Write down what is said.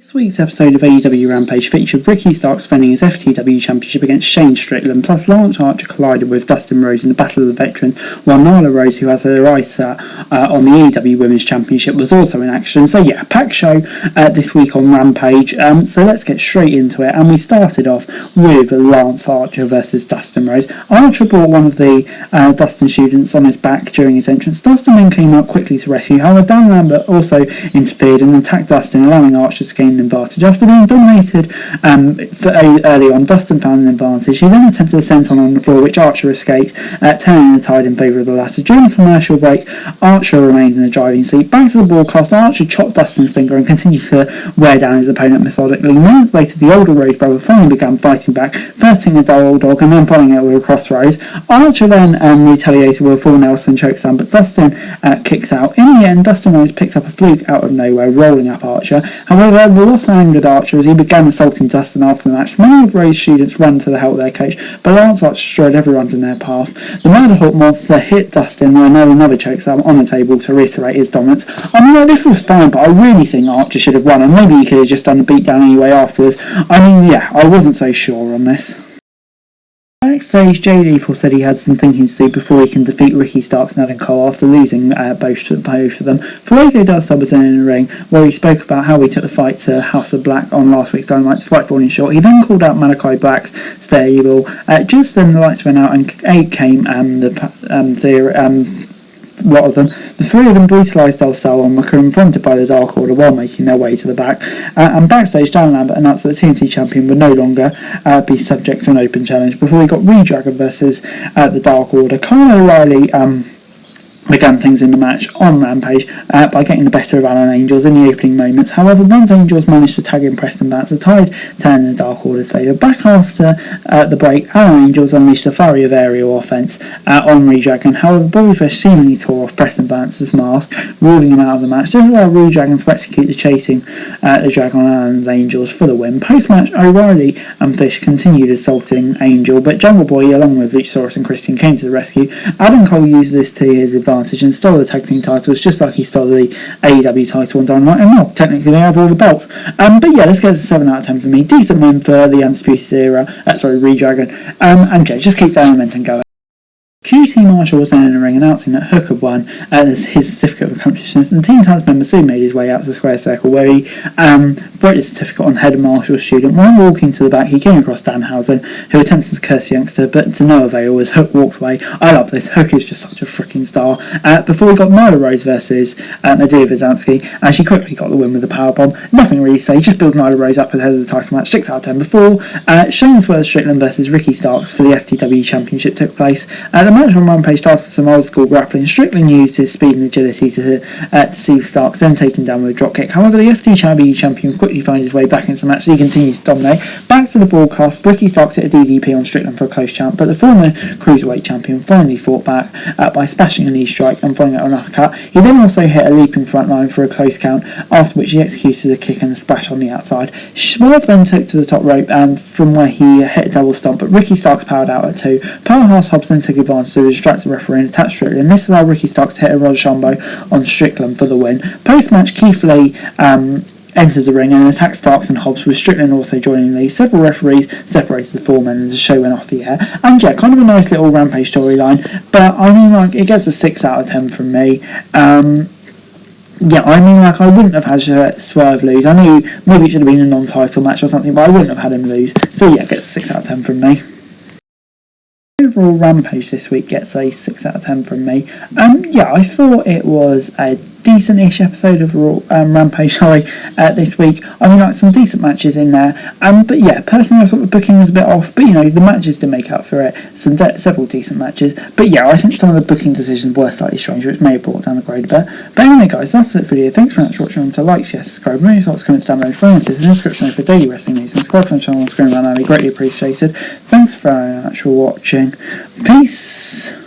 This week's episode of AEW Rampage featured Ricky Starks defending his FTW Championship against Shane Strickland, plus Lance Archer collided with Dustin Rose in the Battle of the Veterans, while Nyla Rose, who has her eyes set on the AEW Women's Championship, was also in action. So yeah, packed show this week on Rampage, so let's get straight into it. And we started off with Lance Archer versus Dustin Rose. Archer brought one of the Dustin students on his back during his entrance. Dustin then came out quickly to rescue. However, Dan Lambert also interfered and attacked Dustin, allowing Archer to gain an advantage. After being dominated early on, Dustin found an advantage. He then attempted a senton on the floor, which Archer escaped, turning the tide in favour of the latter. During the commercial break, Archer remained in the driving seat. Back to the broadcast, Archer chopped Dustin's finger and continued to wear down his opponent methodically. Moments later, the older Rose brother finally began fighting back, first hitting a double dog and then following it with a crossroads. Archer then retaliated with a full Nelson chokeslam, but Dustin kicked out. In the end, Dustin Rose picked up a fluke out of nowhere, rolling up Archer. However, the loss angered Archer as he began assaulting Dustin after the match. Many of Rose's students ran to the help of their coach, but Lance Archer destroyed everyone in their path. The Murder Hawk monster hit Dustin with another chokeslam on the table to reiterate his dominance. I mean, this was fine, but I really think Archer should have won, and maybe he could have just done a beatdown anyway afterwards. I mean, yeah, I wasn't so sure on this. Backstage, Jay Lethal said he had some thinking to do before he can defeat Ricky Starks and Adam Cole after losing both of them. Fuego Dustin was then in the ring, where he spoke about how he took the fight to House of Black on last week's Dynamite despite falling short. He then called out Malachi Black's Stay Evil. Just then the lights went out and Abe came and lot of them. The three of them brutalised El Sal and were confronted by the Dark Order while making their way to the back. And backstage, Dan Lambert announced that the TNT champion would no longer be subject to an open challenge before we got Redragon versus the Dark Order. Kyle O'Reilly began things in the match on Rampage by getting the better of Alan Angels in the opening moments. However, once Angels managed to tag in Preston Vance, the tide turned in the Dark Order's favour. Back after the break, Alan Angels unleashed a flurry of aerial offence on Redragon. However, Bobby Fish seemingly tore off Preston Vance's mask, ruling him out of the match. This allowed Redragon to execute the chasing the Dragon on Alan's Angels for the win. Post-match, O'Reilly and Fish continued assaulting Angel, but Jungle Boy, along with Luchasaurus and Christian, came to the rescue. Adam Cole used this to his advantage and stole the tag team titles just like he stole the AEW title on Dynamite, and now technically they have all the belts. But yeah, let's get to 7 out of 10 for me. Decent win for the Undisputed Era, Redragon, and Jay just keeps that momentum going. QT Marshall was then in the ring announcing that Hook had won his certificate of accomplishments, and Teen Titans member soon made his way out to the square circle where he broke the certificate on head of Marshall's student. While walking to the back, he came across Danhausen, who attempted to curse the youngster, but to no avail as Hook walked away. I love this. Hook is just such a freaking star. Before we got Nyla Rose versus Nadia Vizansky, and she quickly got the win with the powerbomb. Nothing really to say, just builds Nyla Rose up ahead of the title match. 6 out of 10. Before Shane Strickland versus Ricky Starks for the FTW Championship took place. The match on Rampage started with some old school grappling. Strickland used his speed and agility to see Starks, then taken down with a dropkick. However, the FTW champion quickly found his way back into the match, so he continues to dominate. Back to the broadcast, Ricky Starks hit a DDP on Strickland for a close count, but the former Cruiserweight champion finally fought back by smashing a knee strike and following it on an uppercut. He then also hit a leaping front line for a close count, after which he executed a kick and a splash on the outside. Swerve then took to the top rope, and from where he hit a double stomp, but Ricky Starks powered out at 2. Powerhouse Hobson took advantage of a distracted referee and attacked Strickland. This allowed Ricky Starks to hit a Roshambo on Strickland for the win. Post-match, Keith Lee entered the ring and attacked Starks and Hobbs, with Strickland also joining Lee. Several referees separated the four men as the show went off the air. And yeah, kind of a nice little Rampage storyline, but I mean, like, it gets a 6 out of 10 from me. Yeah, I mean, like, I wouldn't have had Swerve lose. I knew maybe it should have been a non-title match or something, but I wouldn't have had him lose. So yeah, it gets a 6 out of 10 from me. Overall, Rampage this week gets a 6 out of 10 from me. Yeah, I thought it was a decent-ish episode of Rampage, this week. I mean, like, some decent matches in there. But yeah, personally, I thought the booking was a bit off. But, you know, the matches did make up for it. Several decent matches. But yeah, I think some of the booking decisions were slightly strange, which may have brought down the grade a bit. But anyway, guys, that's it for the video. Thanks very much for watching. So like, share, subscribe, really thoughts, comments down below, friends, and subscription for daily wrestling news, and subscribe to the channel on the screen right now. It'd be greatly appreciated. Thanks very much for watching. Peace.